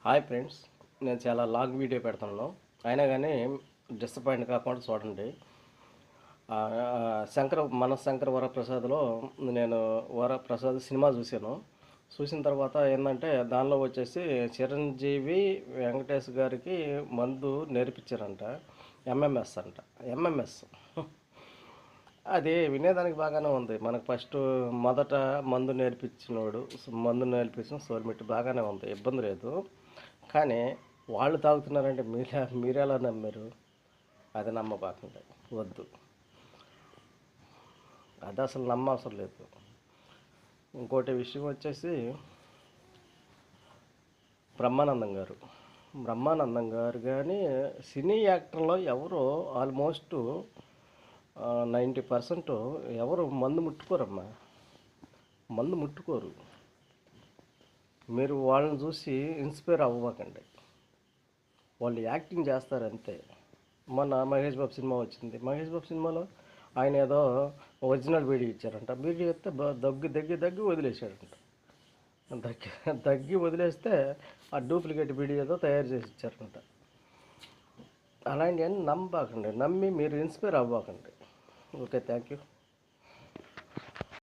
Hi friends, నేను చాలా long video పెడుతున్నాను. అయినా కానీ డిసప్పాయింట్ కాకుండా చూడండి. ఆ, శంకర వరప్రసాద్లో నేను వరప్రసాద్ సినిమా చూసిన తర్వాత ఏంటంటే దానిలో వచ్చేసి చిరంజీవి వెంకటేష్ గారికి మందు నేర్పించారంట. ఎంఎంఎస్ అంట. ఎంఎంఎస్ అది వినేదానికి బాగానే ఉంది. మనకు ఫస్ట్ మొదట మందు నేర్పించిన సోల్మెట్ బాగానే ఉంది, ఇబ్బంది లేదు. కానీ వాళ్ళు తాగుతున్నారంటే మీరెలా నమ్మారు? అది నమ్మబాకండి, వద్దు. అది అసలు నమ్మవసరం లేదు. ఇంకోటి విషయం వచ్చేసి బ్రహ్మానందం గారు కానీ సినీ యాక్టర్లో ఎవరు ఆల్మోస్ట్ 90% ఎవరు మందు ముట్టుకోరమ్మా. మందు ముట్టుకోరు. మీరు వాళ్ళని చూసి ఇన్స్పైర్ అవ్వకండి. వాళ్ళు యాక్టింగ్ చేస్తారు అంతే. మొన్న మహేష్ బాబు సినిమా వచ్చింది. మహేష్ బాబు సినిమాలో ఆయన ఏదో ఒరిజినల్ బీడీ ఇచ్చారంట. బీడీ ఇస్తే దగ్గి వదిలేశాడంట. దగ్గి వదిలేస్తే ఆ డూప్లికేట్ బీడీ ఏదో తయారు చేసి ఇచ్చారంట. అలాంటివన్నీ నమ్మకండి. నమ్మి మీరు ఇన్స్పైర్ అవ్వకండి. Okay, thank you.